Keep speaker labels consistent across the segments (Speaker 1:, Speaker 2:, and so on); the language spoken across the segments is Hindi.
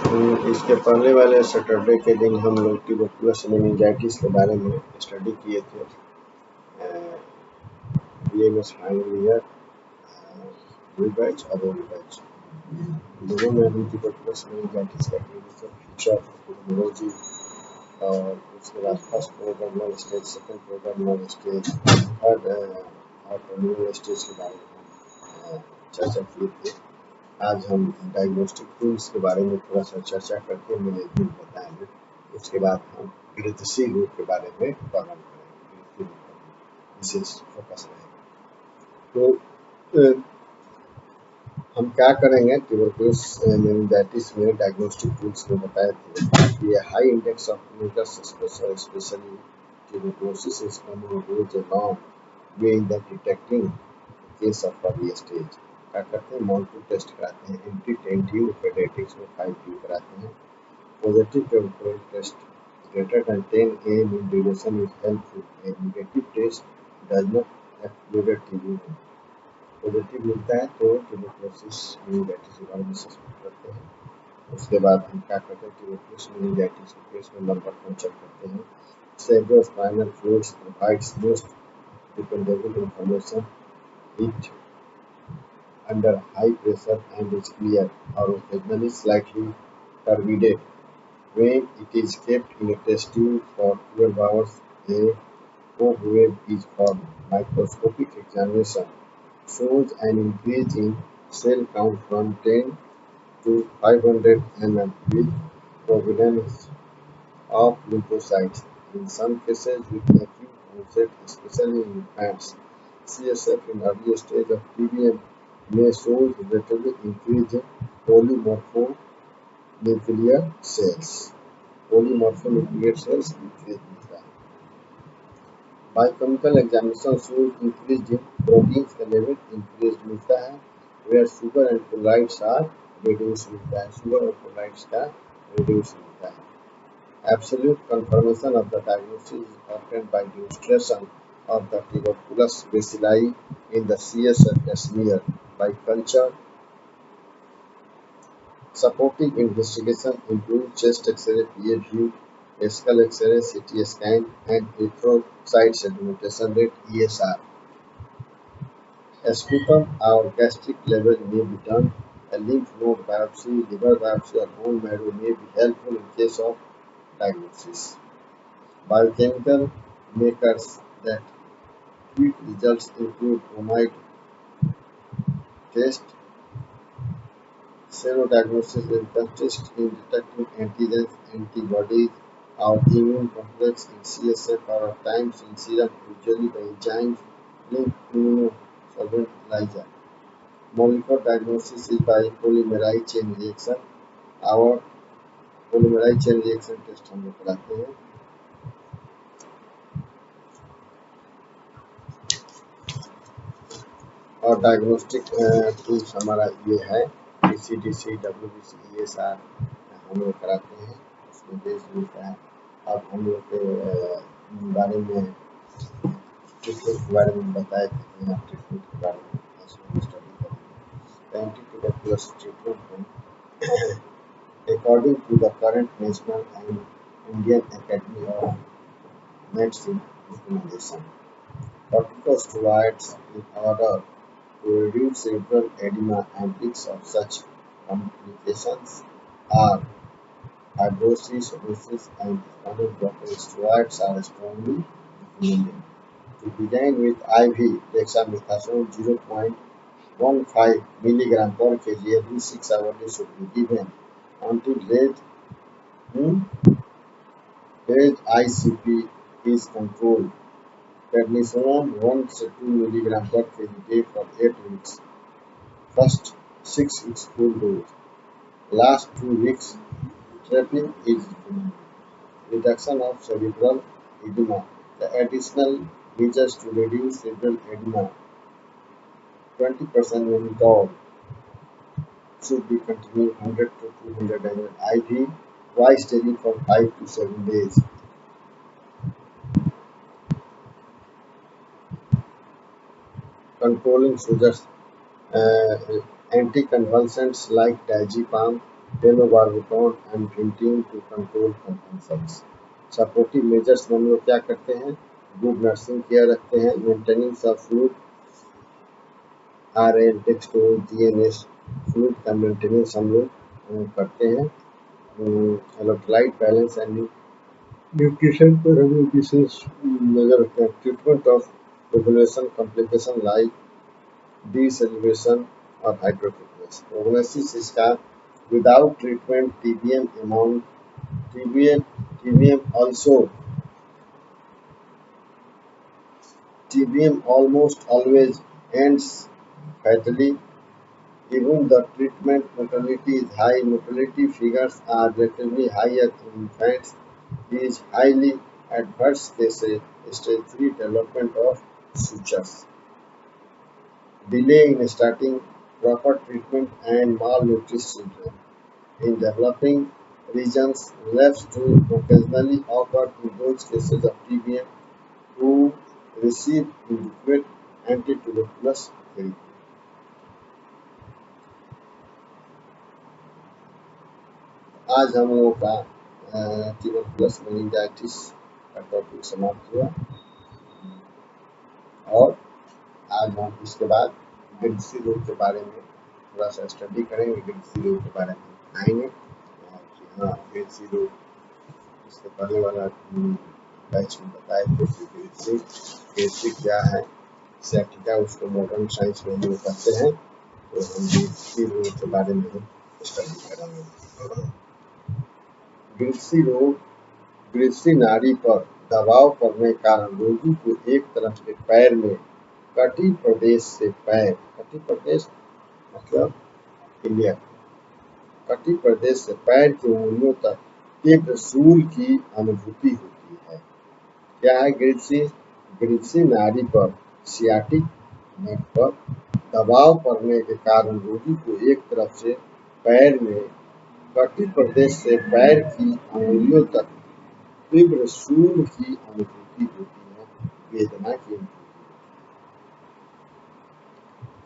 Speaker 1: इसके पहले वाले सैटरडे के दिन हम लोग ट्यूबरकुलस मेनिंजाइटिस के बारे में स्टडी किए थे। BMS फाइनल ईयर बैच और बैच दोनों में अभी ट्यूबरकुलस मेनिंजाइटिस का क्लिनिकल फीचर, इम्यूनोलॉजी और उसके बाद first prodromal stage, second prodromal stage, third और टर्मिनल स्टेज के बारे में चर्चा किए थे। आज हम डायग्नोस्टिक टूल्स के बारे में थोड़ा सा चर्चा करके मैनेजमेंट बताएंगे। उसके बाद हम गृहस्थी रोग के बारे में वर्णन करेंगे, विशेष फोकस रहेगा। तो हम क्या करेंगे, ट्यूबरकुलस मेनिंजाइटिस में डायग्नोस्टिक टूल्स में बताए थे कि high index of mucus specially tuberculosis is common goes a long way in the detecting case of early stage. क्या करते हैं, मॉन्टू टेस्ट कराते हैं, एंटी पेडियाट्रिक्स में 5Q कराते हैं। Positive tuberculosis test greater than 10 AM in duration is helpful. A negative test does not exclude TB। Positive मिलता है तो ट्यूबरकुलोसिस मेनिंजाइटिस के बारे में सस्पेक्ट करते हैं। उसके बाद हम क्या करते हैं, ट्यूबरकुलोसिस मेनिंजाइटिस के केस में नंबर को चेक करते हैं। cerebrospinal fluids provides most dependable information. It under high pressure and is clear or occasionally slightly turbided. When it is kept in a test tube for 12 hours, a cobweb is formed. Microscopic examination shows an increase in cell count from 10 to 500 mm with prominence of lymphocytes. In some cases with acute onset, especially in infants, CSF in early stage of TBM may show relatively increased polymorphonuclear cells. Polymorphonuclear cells increase मिलता है। Biochemical examination shows increased in proteins का level increased मिलता है, where sugar and chlorides are reduced मिलता है, sugar और chlorides का reduce मिलता है। Absolute confirmation of the diagnosis is obtained by demonstration of the tuberculous bacilli in the CSF smear by culture. Supporting investigation include chest X-ray, PA view, skull X-ray, CT scan, and erythrocyte sedimentation rate (ESR). Sputum or gastric level may be done. A lymph node biopsy, liver biopsy, or bone marrow may be helpful in case of diagnosis. Biochemical markers that quick results include Omide test, serodiagnosis and test in detecting antigens, antibodies, or immune complex in CSF or at times in serum, usually by enzymes linked immunosorbent ELISA. Molecular diagnosis is by polymerase chain reaction. Our polymerase chain reaction test हम लोग कराते हैं। और डायग्नोस्टिक टूल्स हमारा ये है, PCDC, WBC, ESR हम लोग कराते हैं, उसमें बेस मिलता है। अब हम लोग के बारे में ट्रीटमेंट के बारे में बताए थे, यहाँ ट्रीटमेंट के बारे में स्टडी करेंगे। Anti tuberculous treatment according to the current national and Indian Academy of Medicine recommendation, corticosteroids in order to reduce cerebral edema and risks of such complications are fibrosis, cirrhosis, and spinal blocker. Steroids are strongly recommended. To begin with, IV dexamethasone 0.15 mg per kg every 6 hours should be given until range ICP is controlled. Prednisolone 1 to 2 mg per kg day for 8 weeks. First 6 weeks full dose. Last 2 weeks trapping is recommended. Reduction of cerebral edema. The additional measures to reduce cerebral edema 20% mannitol should be continued 100 to 200 ml IV twice daily for 5 to 7 days. Controlling seizures, anticonvulsants like diazepam phenobarbital and printing to control consumptions. Supportive measures में हम लोग क्या करते हैं, गुड नर्सिंग केयर रखते हैं, मेंटेनिंग सब फ्लूइड RN टेक्सटोल DNS फ्लूइड का मेंटेनेंस हम लोग करते हैं, इलेक्ट्रोलाइट बैलेंस एंड न्यूट्रिशन पर हम लोग विशेष नजर रखते हैं। Treatment of coagulation complication like decerebration और हाइड्रोफिकनेस। प्रोग्नोसिस इसका without treatment TBM amount TBM almost always ends fatally. Even the treatment mortality is high. Mortality figures are relatively higher in infants. These highly adverse cases, stage 3 development of sutures, delay in starting proper treatment and malnourished children. In developing regions, relapse to occasionally occur in those cases of TBM who receive inadequate anti-tuberculous therapy. आज हम लोगों का ट्यूबरकुलस मेनिंजाइटिस का टॉपिक समाप्त हुआ और आज हम इसके बाद ग्रिड्सी रोग के बारे में थोड़ा सा स्टडी करेंगे। ग्रिड्सी रोग के बारे में आएंगे कि हाँ ग्रिड्सी रोग इसके पहले वाला बैच में बताए थे कि ग्रिड्सी क्या है, सैटिका उसको मॉडर्न साइंस में हम लोग करते हैं, तो हम ग्रिड्सी रोग के बारे में स्टडी करेंगे। ग्रिड्सी रोग ग्रिड्सी नाड़ी पर दबाव पड़ने के कारण रोगी को एक तरफ के पैर में कटी प्रदेश से पैर, कटी प्रदेश मतलब क्लियर, कटी प्रदेश से पैर की उंगलियों तक तीव्र सूल की अनुभूति होती है। क्या है ग्रिड्सी? ग्रिड्सी नाड़ी पर सियाटिक नट पर दबाव पड़ने के कारण रोगी को एक तरफ से पैर में कटी प्रदेश से पैर की अंगुलियों तक तीव्र सूल की अनुभूति होती है, वेदना की अनुभूति।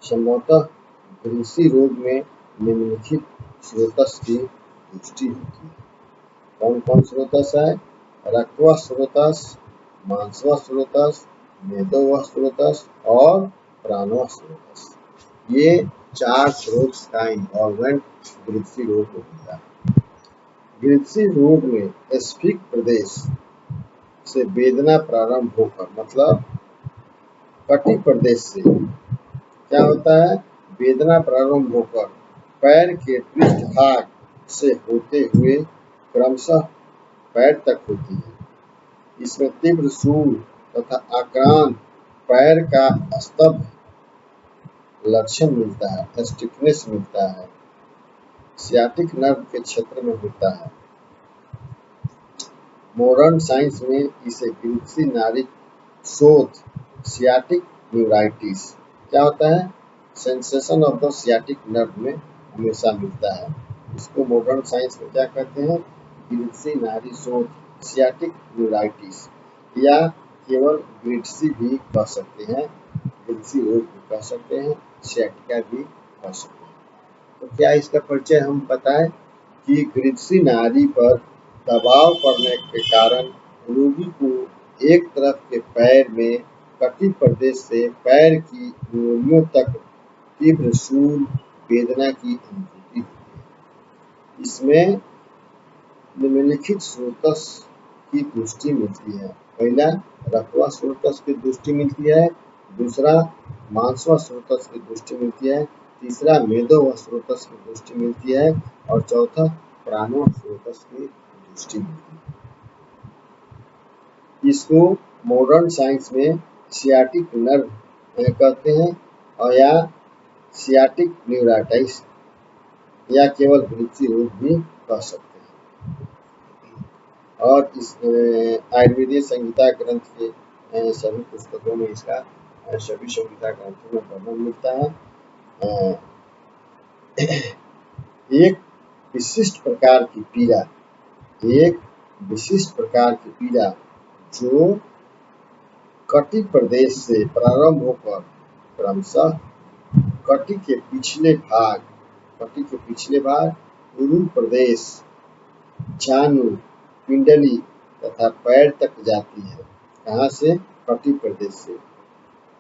Speaker 1: संभवतः ग्रिड्सी रोग में निम्नलिखित स्रोतस की पुष्टि होती है। कौन कौन स्रोतस है? रक्तवाह स्रोतस, मांसवाह स्रोतस, मेदोवाह स्रोतस और प्राणवाह स्रोतस। ये 4 स्रोत का इन्वॉल्वमेंट ग्रिड्सी रोग में होता है। ग्रिड्सी रोग में स्फीक प्रदेश से वेदना प्रारंभ होकर, मतलब कटी प्रदेश से क्या होता है, वेदना प्रारंभ होकर पैर के पृष्ठभाग से होते हुए क्रमशः पैर तक होती है। इसमें तीव्र सूल तथा आक्रांत पैर का स्तंभ लक्षण मिलता है, स्टिफनेस मिलता है, सियाटिक नर्व के क्षेत्र में होता है। मॉडर्न साइंस में इसे ग्रिड्सी नाड़ी शोथ, सियाटिक न्यूराइटिस क्या होता है, sensation of the sciatic nerve में हमेशा मिलता है। इसको मॉडर्न साइंस में क्या कहते हैं, ग्रिड्सी नाड़ी शोथ, सियाटिक न्यूराइटिस, या केवल ग्रिड्सी भी कह सकते हैं, ग्रिड्सी रोग भी कह सकते हैं, सियाटिका भी कह सकते हैं। तो क्या इसका परिचय हम बताएं कि ग्रिड्सी नाड़ी पर दबाव पड़ने के कारण रोगी को एक तरफ के पैर में कटी प्रदेश से पैर की उंगलियों तक तीव्र सूल वेदना की अनुभूति होती है। इसमें निम्नलिखित स्रोतस की पुष्टि मिलती है। पहला रक्तवाह स्रोतस की पुष्टि मिलती है, दूसरा मांसवाह स्रोतस की पुष्टि मिलती है, तीसरा मेदोवाह स्रोतस की पुष्टि मिलती है और चौथा प्राणवाह स्रोतस की पुष्टि मिलती है। इसको मॉडर्न साइंस में सियाटिक नर्व कहते हैं और या सियाटिक न्यूराइटिस या केवल ग्रिड्सी रोग भी कह सकते हैं। और इस आयुर्वेदिक संहिता ग्रंथ के सभी पुस्तकों में इसका सभी संहिता ग्रंथों में वर्णन मिलता है। एक विशिष्ट प्रकार की पीड़ा, एक विशिष्ट प्रकार की पीड़ा जो कटी प्रदेश से प्रारंभ होकर क्रमशः कटी के पिछले भाग गुरु प्रदेश, जानु, पिंडली तथा पैर तक जाती है। कहाँ से? कटी प्रदेश से।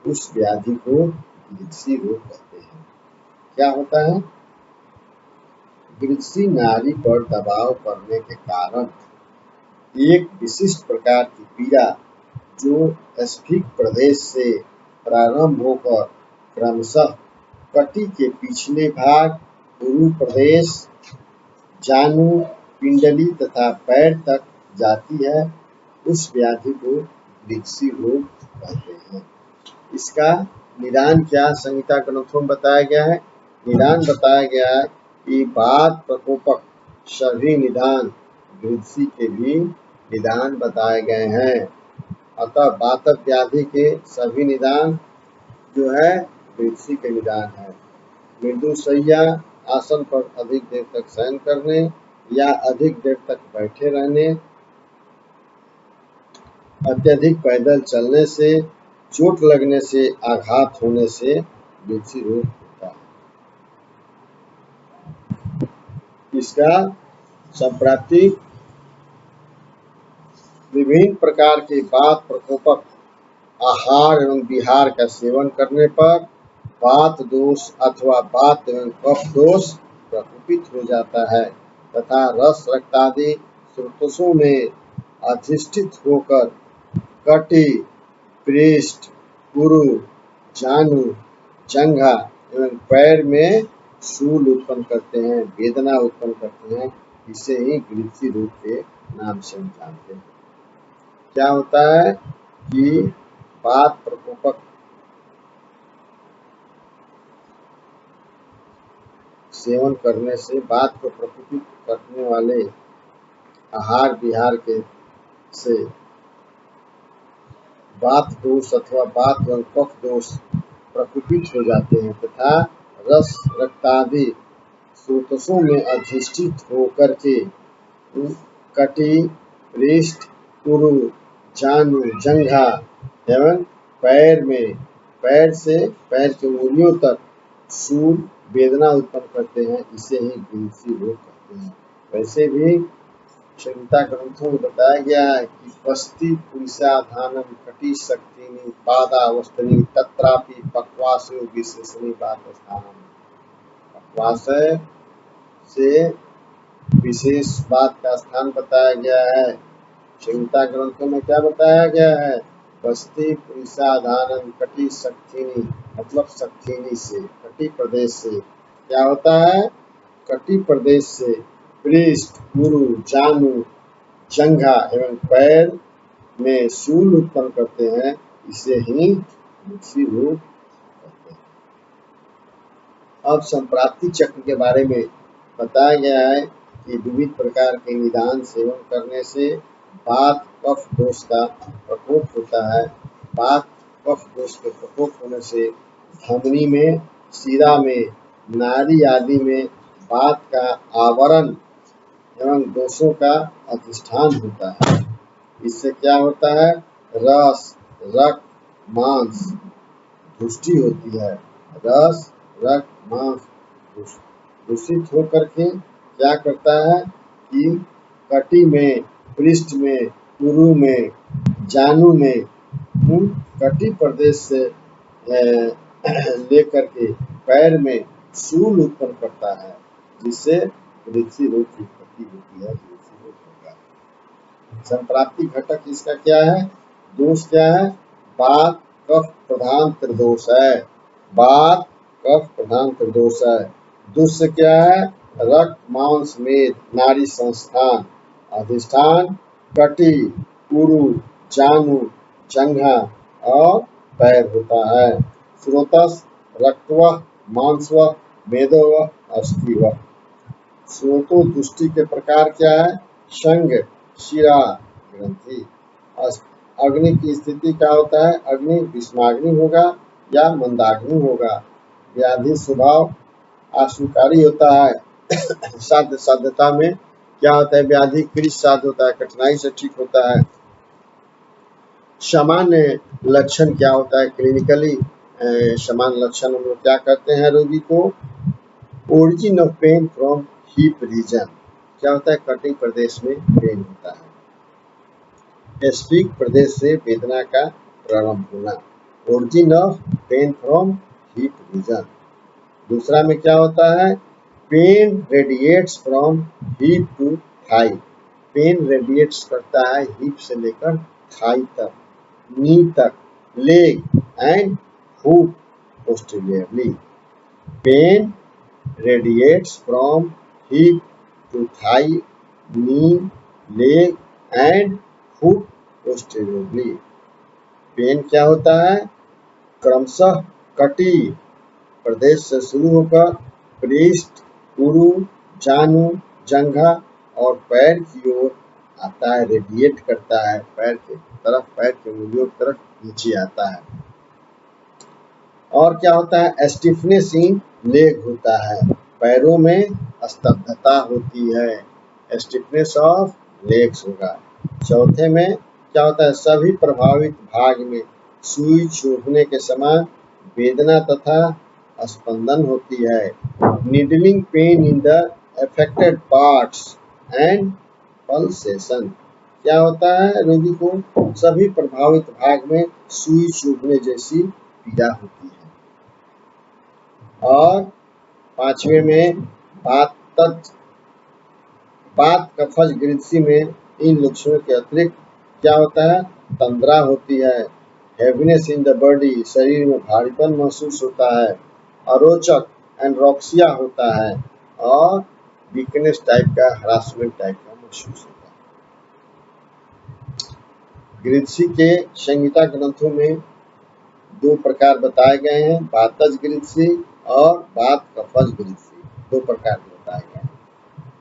Speaker 1: उस व्याधि को गृह्सी रोग कहते हैं। क्या होता है? गृह्सी नाड़ी पर दबाव पड़ने के कारण एक विशिष्ट प्रकार की पीड़ा जो स्फीक प्रदेश से प्रारंभ होकर क्रमशः कटी के पिछले भाग, गुरु प्रदेश, जानु, पिंडली तथा पैर तक जाती है, उस व्याधि को गृह्सी रोग कहते हैं। इसका निदान क्या संहिता ग्रंथों में बताया गया है? निदान बताया गया है कि वात प्रकोपक सभी निदान गृह्सी के भी निदान बताए गए हैं। अतः वातक व्याधि के सभी निदान जो है गृह्सी के निदान है। मृदु शैया, आसन पर अधिक देर तक शयन करने या अधिक देर तक बैठे रहने, अत्यधिक पैदल चलने से, चोट लगने से, आघात होने से गृह्सी रोग होता है। इसका संप्राप्ति विभिन्न प्रकार के वात प्रकोपक आहार एवं विहार का सेवन करने पर वात दोष अथवा वात एवं कफ दोष प्रकोपित हो जाता है तथा रस रक्तादि स्रोतों में अधिष्ठित होकर कटी, पृष्ठ, पुरु, जानु, जंघा एवं पैर में शूल उत्पन्न करते हैं, वेदना उत्पन्न करते हैं। इसे ही गृह्सी रोग के नाम से हम जानते हैं। क्या होता है कि वात प्रकोपक सेवन करने से वात को प्रकोपित करने वाले आहार विहार के से वात दोष अथवा वात एवं कफ दोष प्रकोपित हो जाते हैं तथा रस रक्तादि स्रोतों में अधिष्ठित होकर के कटी, पृष्ठ, पुरु, जानु, जंघा एवं पैर से पैर के उंगलियों तक शूल वेदना उत्पन्न करते हैं। इसे ही गृह्सी रोग कहते हैं। वैसे भी संहिता ग्रंथों में बताया गया है कि वस्ति पुरुषाधानम कटी शक्तिनी पादावस्तनी तत्रापि पक्वासो विशेषणी वातस्थानम। पक्वाशय से विशेष बात का स्थान बताया गया है। संहिता ग्रंथों में क्या बताया गया है? वस्ति पुरुषाधानम कटी शक्तिनी, मतलब शक्तिनी से, कटी प्रदेश से। क्या होता है? कटी प्रदेश से पृष्ठ, पुरु, जानु, जंघा एवं पैर में शूल उत्पन्न करते हैं। इसे ही गृह्सी रोग कहते हैं। अब संप्राप्ति चक्र के बारे में बताया गया है कि विविध प्रकार के निदान सेवन करने से वात कफ दोष का प्रकोप होता है। वात कफ दोष के प्रकोप होने से धमनी में, शिरा में, नाड़ी आदि में वात का आवरण एवं दोषों का अधिष्ठान होता है। इससे क्या होता है? रस, रक्त, मांस दुष्टि होती है। रस, रक्त, मांस दूषित होकर के क्या करता है कि कटी में, पृष्ठ में, पुरु में, जानु में, कटी प्रदेश से लेकर के पैर में शूल उत्पन्न करता है, जिससे गृह्सी रोग की उत्पत्ति होती है। गृह्सी रोग होगा। संप्राप्ति घटक इसका क्या है? दोष क्या है? वात कफ प्रधान त्रिदोष है। वात कफ प्रधान त्रिदोष है। दुष्ट क्या है? रक्त, मांस, मेद, नाड़ी संस्थान, अधिष्ठान कटी, पुरु, जानु, जंघा और पैर होता है। स्रोतस रक्तवः, मांसवः, मेदोवः, अस्थिवः। स्रोतो दुष्टि के प्रकार क्या है? संग, शिरा, ग्रंथि। अग्नि की स्थिति क्या होता है? अग्नि विषमाग्नि होगा या मंदाग्नि होगा। व्याधि स्वभाव आशुकारी होता है। साध्य साध्यता में क्या होता है? व्याधि क्लिष्ट साध्य होता है, कठिनाई से ठीक होता है। सामान्य लक्षण क्या होता है? क्लिनिकली सामान्य लक्षण हम लोग क्या कहते हैं रोगी को? Origin of pain from hip region. क्या होता है? कटिंग प्रदेश में पेन होता है। स्पीक प्रदेश से वेदना का प्रारंभ होना। Origin of pain from hip region. दूसरा में क्या होता है? Pain radiates from hip to thigh. Pain radiates करता है हिप से लेकर थाई तक, नी तक, leg and foot posteriorly. Pain radiates from hip to thigh, knee, leg and foot posteriorly। Pain क्या होता है? क्रमशः कटी प्रदेश से शुरू होकर पृष्ठ, उरु, जानु, जंघा और पैर की ओर आता है, रेडिएट करता है पैर के तरफ, पैर के उंगलियों की तरफ नीचे आता है। और क्या होता है? स्टिफनेस इन लेग होता है, पैरों में स्तब्धता होती है, स्टिफनेस ऑफ लेग्स होगा। चौथे में क्या होता है? सभी प्रभावित भाग में सुई चुभने के समान वेदना तथा स्पंदन होती है। Needling pain in the affected parts and pulsation. क्या होता है? रोगी को सभी प्रभावित भाग में सुई चुभने जैसी पीड़ा होती है। और पांचवे में बात कफज ग्रिद्सी में इन लक्षणों के अतिरिक्त क्या होता है? तंद्रा होती है, हैवीनेस इन द बॉडी, शरीर में भारीपन महसूस होता है, अरोचक एंड्रोक्सिया होता है और वीकनेस टाइप का, हरासमेंट टाइप का महसूस होता है। ग्रिद्सी के संहिता ग्रंथों में दो प्रकार बताए गए हैं, बातज ग्रिद्सी और बात कफज ग्रिद्सी, दो प्रकार के बताए गए हैं।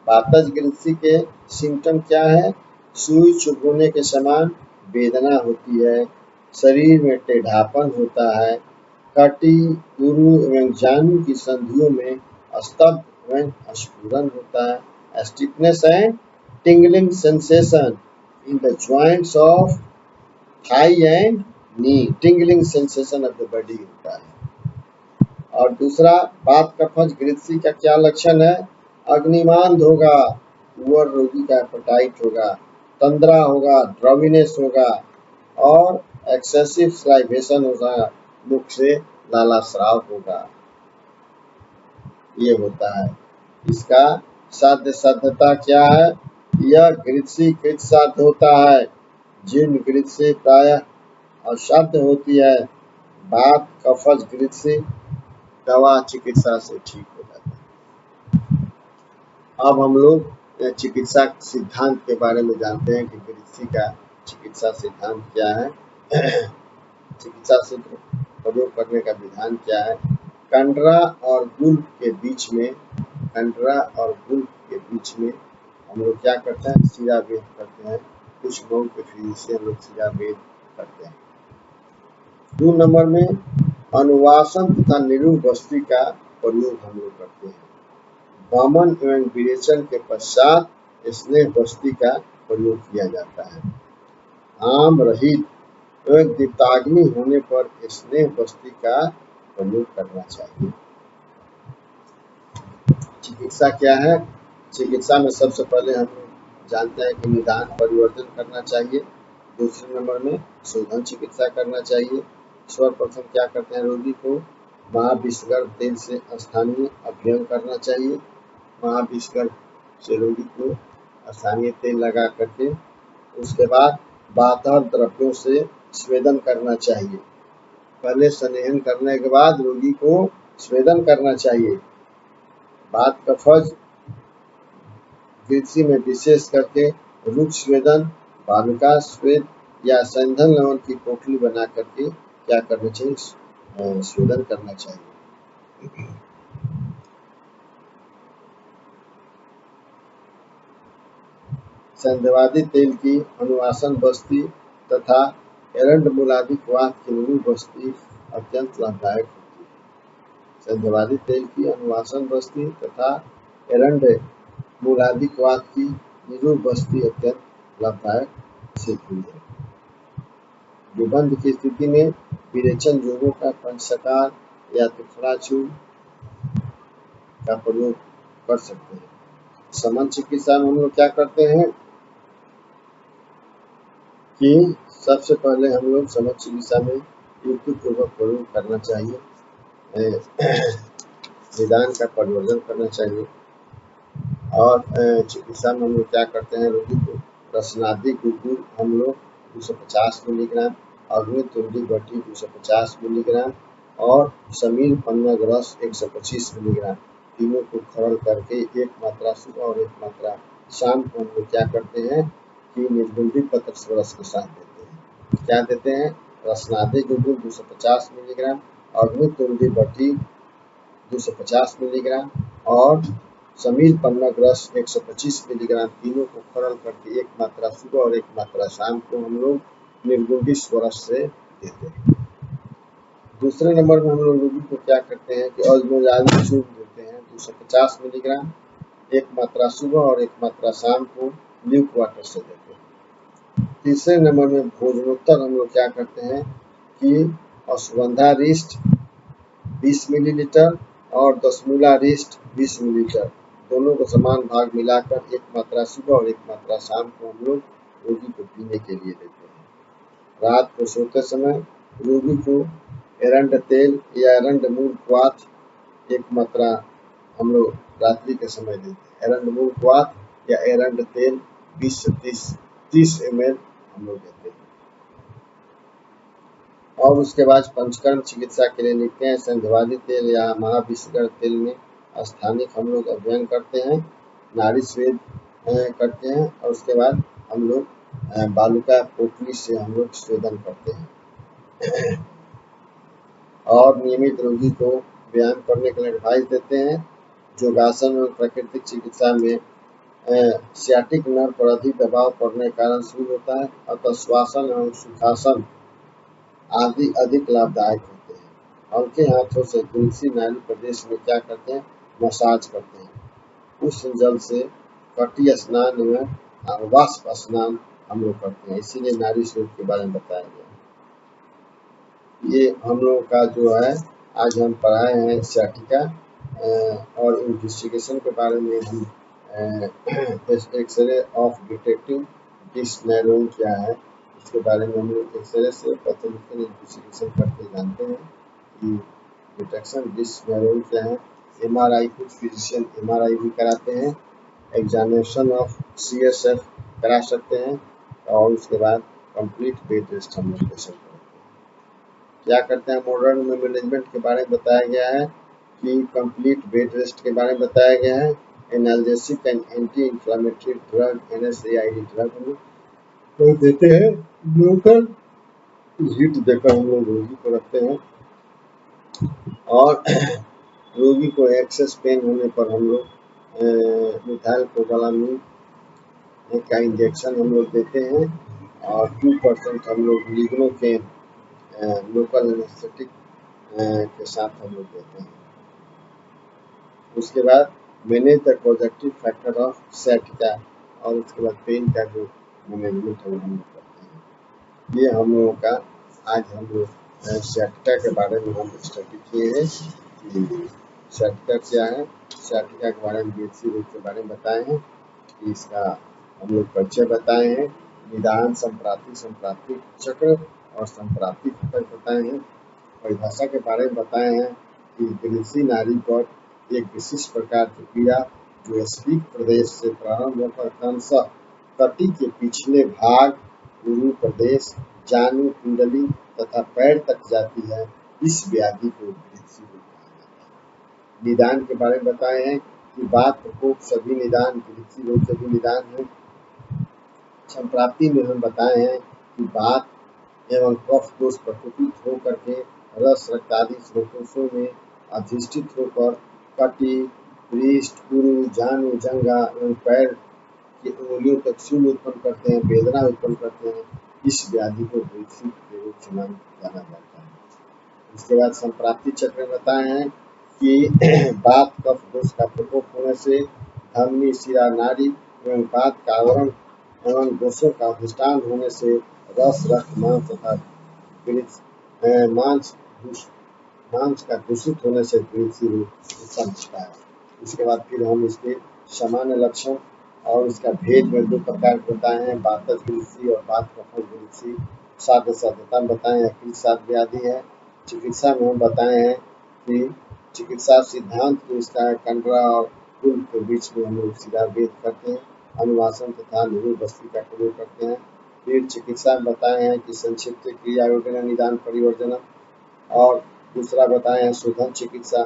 Speaker 1: बातज ग्रिद्सी के सिम्टम क्या है? सुई चुभने के समान वेदना होती है, शरीर में टेढ़ापन होता है, कटी, उरु एवं जानु की संधियों में स्तब्ध एवं स्फुरन होता है, stiffness and tingling sensation in the joints of thigh and knee, tingling sensation of the body होता है। और दूसरा बात कफज ग्रिद्सी का क्या लक्षण है? अग्निमांद होगा, पुअर रोगी का एपेटाइट होगा, तंद्रा होगा, ड्राउजीनेस होगा और एक्सेसिव सलाइवेशन होगा, मुख से लाला स्राव होगा, ये होता है। इसका साध्य साध्यता क्या है? यह ग्रिद्सी कृत साध्य होता है, जीर्ण ग्रिद्सी प्रायः असाध्य होती है। बात कफज ग्रिद्सी दवा चिकित्सा से ठीक हो जाता है। अब हम लोग चिकित्सा सिद्धांत के बारे में जानते हैं कि ग्रिद्सी का चिकित्सा सिद्धांत क्या है। चिकित्सा सूत्र प्रयोग करने का विधान क्या है? कंडरा और गुल्फ के बीच में, कंडरा और गुल्फ के बीच में हम लोग क्या करते हैं? सिरा वेद करते हैं। कुछ लोग के फिजिशियन लोग सिरा वेद करते हैं। 2 नंबर में अनुवासन तथा निरूप बस्ती का प्रयोग हम लोग करते हैं। वामन एवं विरेचन के पश्चात स्नेह बस्ती का प्रयोग किया जाता है। आम रहित एवं दीप्ताग्नि होने पर स्नेह बस्ती का प्रयोग करना चाहिए। चिकित्सा क्या है? चिकित्सा में सबसे पहले हम जानते हैं कि निदान परिवर्तन करना चाहिए। दूसरे नंबर में शोधन चिकित्सा करना चाहिए। सर्वप्रथम क्या करते हैं? रोगी को महाविषगर्भ तेल से स्थानीय अभ्यंग करना चाहिए। महाविषगर्भ से रोगी को स्थानीय तेल लगा करके उसके बाद बातहर द्रव्यों से स्वेदन करना चाहिए। पहले स्नेहन करने के बाद रोगी को स्वेदन करना चाहिए। बात कफज ग्रिद्सी में विशेष करके रुक्ष स्वेदन, बालुका स्वेद या संधन लवण की पोटली बना करके क्या करना चाहिए? स्वेदन करना चाहिए। संधिवादी तेल की अनुवासन बस्ती तथा एरंड मूलाधिक वात की निरूप बस्ती अत्यंत लाभदायक होती है। संधिवादी तेल की अनुवासन बस्ती तथा एरंड मूलाधिक वात की निरूप बस्ती अत्यंत लाभदायक सिद्ध हुई है। विबंध की स्थिति में विरेचन जोगों का पंचसकार या त्रिफलाचूर्ण का प्रयोग कर सकते हैं। समन चिकित्सा में हम लोग क्या करते हैं कि सबसे पहले हम लोग समन चिकित्सा में युक्तिपूर्वक प्रयोग करना चाहिए, निदान का परिवर्जन करना चाहिए। और चिकित्सा में हम लोग क्या करते हैं, रोगी को रसनादि गुग्गुल हम लोग 250 मिलीग्राम, अग्नितुंडी बटी 250 मिलीग्राम और समीर पन्नग रस 125 मिलीग्राम, तीनों को खरल करके एक मात्रा सुबह और एक मात्रा शाम को हम लोग क्या करते हैं कि निर्गुंडी पत्र स्वरस के साथ देते हैं। क्या देते हैं, रसनादि गुग्गुल 250 मिलीग्राम, अग्नितुंडी बटी 250 मिलीग्राम और समीर पन्नग रस 125 मिलीग्राम, तीनों को खरल करके एक मात्रा सुबह और एक मात्रा शाम को हम लोग निर्गुंडी स्वरस से देते हैं। दूसरे नंबर में हम लोग रोगी को क्या करते हैं कि अजमोजाविन चूर्ण देते हैं 250 मिलीग्राम, एक मात्रा सुबह और एक मात्रा शाम को ल्यूक वाटर से देते हैं। तीसरे नंबर में भोजनोत्तर हम लोग क्या करते हैं कि अश्वगंधा रिष्ट 20 मिलीलीटर और दशमूला रिष्ट 20 मिलीलीटर, दोनों को समान भाग मिलाकर एक मात्रा सुबह और एक मात्रा शाम को हम लोग रोगी को पीने के लिए देते हैं। रात को सोते समय रोगी को एरंड तेल या एरंड मूल क्वाथ एक मात्रा हम लोग रात्रि के समय देते हैं। एरंड मूल क्वाथ या एरंड तेल 20 से 30 ml हम लोग देते हैं। और उसके बाद पंचकर्म चिकित्सा के लिए लिखते हैं संधिवादी तेल या महाविष्कर तेल में स्थानिक हम लोग अध्ययन करते हैं, नाड़ी स्वेद करते हैं और उसके बाद हम लोग बालुका पोटली से हम लोग स्वेदन करते हैं। और नियमित रोगी को व्यायाम करने के लिए एडवाइस देते हैं। योगासन और प्राकृतिक चिकित्सा में सियाटिक नर्व पर अधिक दबाव पड़ने के कारण शुरू होता है, अतः श्वासन एवं सुखासन आदि अधिक लाभदायक होते हैं। हल्के हाथों से तुलसी नाड़ी प्रदेश में क्या करते हैं, मसाज करते हैं। उस जल से कटी स्नान एवं वाष्प स्नान हम लोग करते हैं, इसीलिए नाड़ी स्वेद के बारे में बताया गया। ये हम लोगों का जो है आज हम पढ़ाए हैं सियाटिका और इन्वेस्टिगेशन के बारे में हम एक्सरे ऑफ डिटेक्टिव डिसनैरोइंग क्या है इसके बारे में हम लोग एक्सरे से पैथोलॉजिकल इन्वेस्टिगेशन करके जानते हैं कि डिटेक्शन डिसनैरोइंग क्या है। एमआरआई कुछ फिजिशियन एमआरआई भी कराते हैं, एग्जामिनेशन ऑफ सीएसएफ करा सकते हैं और उसके बाद कंप्लीट बेड रेस्ट हम लोग पेशेंट करते हैं। क्या करते हैं, मॉडर्न में मैनेजमेंट के बारे में बताया गया है कि कंप्लीट बेड रेस्ट के बारे में बताया गया है। Analgesic and anti inflammatory drug NSAID drug हम लोग देते हैं, लोकल हीट देकर हम लोग रोगी को रखते हैं। और रोगी को एक्सेस पेन होने पर हम लोग मिथाइल कोबालामीन का इंजेक्शन हम लोग देते हैं और 2% हम लोग लिग्नोकेन लोकल एनेस्थेटिक के साथ हम लोग देते हैं। उसके बाद manage the positive factor of sciatica और उसके बाद पेन का जो मैनेजमेंट है हम लोग करते हैं। ये हम लोगों का आज हम लोग सियाटिका के बारे में हम स्टडी किए हैं कि सियाटिका क्या है, सियाटिका के बारे में बेसिक रूप के बारे में बताए हैं कि इसका हम लोग परिचय बताए हैं, निदान संप्राप्ति चक्र और संप्राप्ति घटक बताए हैं। परिभाषा के बारे में बताए हैं कि ग्रीसी नाड़ी पर एक विशिष्ट प्रकार की पीड़ा जो स्फीक प्रदेश से प्रारंभ होकर क्रमशः कटी के पिछले भाग, गुरु प्रदेश, जानु कुंडली तथा पैर तक जाती है, इस व्याधि को ग्रीसी रोग कहा जाता है। निदान के बारे में बताए हैं कि बात प्रकोप सभी निदान ग्रीसी रोग के भी निदान है। संप्राप्ति में हम बताए हैं कि बात एवं कफ दोष प्रकोपित होकर के रस रक्त आदि स्रोतों में अधिष्ठित होकर कटी, पृष्ठ, गुरु, जानु, जंघा एवं पैर की उंगलियों तक शूल उत्पन्न करते हैं, वेदना उत्पन्न करते हैं, इस व्याधि को ग्रीसी के रूप से नाम जाना जाता है। इसके बाद संप्राप्ति चक्र बताए हैं कि बात कफ दोष का प्रकोप होने से धमनी, शिरा, नाड़ी एवं बात का आवरण एवं दोषों का अधिष्ठान होने से रस रक्त मांस तथा मांस का दूषित होने से ग्रीसी रोग उत्पन्न होता है। इसके बाद फिर हम इसके सामान्य लक्षण और इसका भेद में 2 प्रकार के बताए हैं, बातज गृहस्थी और बात कफल गृहस्थी। साध्य साध्यता में बताएं अखिल साध व्याधि है। चिकित्सा में हम बताए हैं कि चिकित्सा सिद्धांत जो इसका है कंडरा और कुल के बीच में हम लोग सीधा भेद करते हैं, अनुवासन तथा निरूप बस्ती का प्रयोग करते हैं। फिर चिकित्सा में बताए हैं कि संक्षिप्त क्रिया योजना निदान परिवर्जन, और दूसरा बताए हैं शोधन चिकित्सा।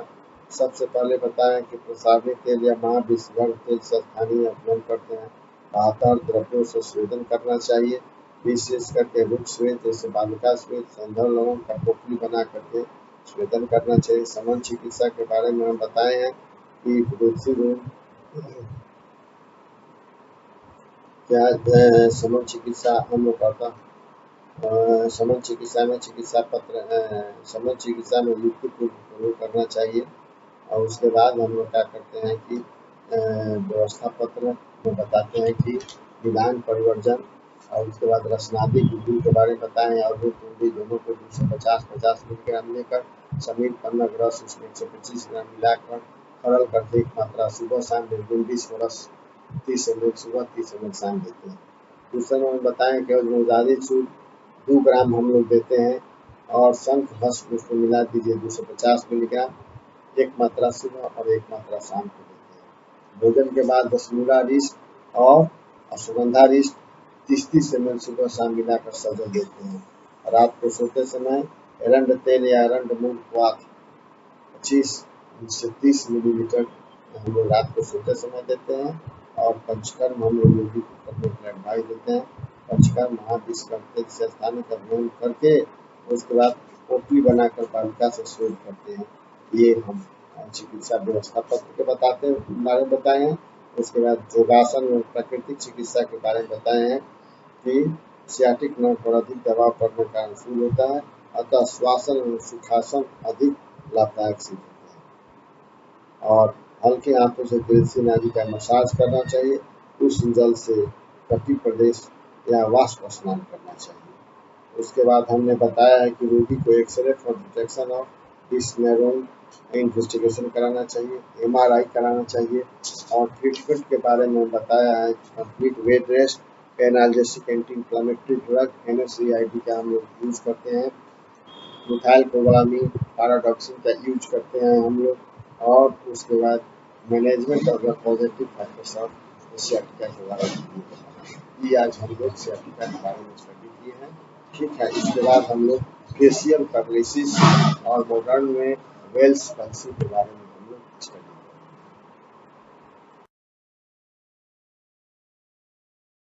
Speaker 1: सबसे पहले बताएं कि प्रसावी तेल या महाविषघर तेल से स्थानीय अपलन करते हैं। 72 द्रव्यों से स्वेदन करना चाहिए, विशेष करके रुक्ष स्वेद जैसे बालिका स्वेद, संधव लवंग का पोटली बना करके स्वेदन करना चाहिए। समन चिकित्सा के बारे में हम बताए हैं कि विदेशी रोग क्या समन चिकित्सा हम लोग करता समन चिकित्सा में चिकित्सा पत्र समन चिकित्सा में युक्ति प्रयोग करना चाहिए। और उसके बाद हम लोग क्या करते हैं कि व्यवस्था पत्र में बताते हैं कि निदान परिवर्जन, और उसके बाद रसनादि गुग्गुल के बारे में बताएं और दूधी दोनों को 250-50 मिलीग्राम लेकर समीर पन्ना रस उसमें 125 ग्राम मिलाकर खरल करके एक मात्रा सुबह शाम निर्गुण 20 रस 30 ml सुबह 30 ml शाम देते हैं। दूसरे में बताएं कि नवजात सूद 2 ग्राम हम लोग देते हैं और शंख भस्म उसको मिला दीजिए 250 मिलीग्राम, एक मात्रा सुबह और एक मात्रा शाम को देते हैं। भोजन के बाद दशमूला रिष्ट और अश्वगंधा रिष्ट 30-30 ml सुबह शाम मिलाकर सजल देते हैं। रात को सोते समय एरंड तेल या एरंड मूंग क्वाथ 25 से 30 मिलीलीटर हम लोग रात को सोते समय देते हैं। और पंचकर्म हम लोग योगी को करने के लिए एडवाइस देते हैं। पंचकर्म महाविष्घर तेल से स्थानीय का ग्रहण करके उसके बाद पोटली बनाकर बालिका से स्वेद करते हैं। ये हम चिकित्सा व्यवस्था पत्र के बारे में बताए हैं। उसके बाद योगासन और प्राकृतिक चिकित्सा के बारे में बताए हैं कि सियाटिक नर्व पर अधिक दबाव पड़ने का अनुकूल होता है, अतः श्वासन और सुखासन अधिक लाभदायक सिद्ध होते हैं। और हल्के हाथों से तुलसी नादि का मसाज करना चाहिए। उष्ण जल से कटी प्रदेश या वाष्प स्नान करना चाहिए। उसके बाद हमने बताया है कि रोगी को X-ray for detection of this neuron investigation कराना चाहिए, MRI कराना चाहिए। और ट्रीटमेंट के बारे में बताया है कि complete bed rest, analgesic anti inflammatory drug NSAID का हम लोग यूज करते हैं, मिथाइल कोबालामीन पैराडॉक्सिन का यूज करते हैं हम लोग। और उसके बाद management of the positive factors of sciatica के बारे में ये आज हम लोग सियाटिका के बारे में स्टडी किए हैं। ठीक है, इसके बाद हम लोग फेशियल पैरालिसिस और मॉडर्न में वेल्स पैल्सी के बारे में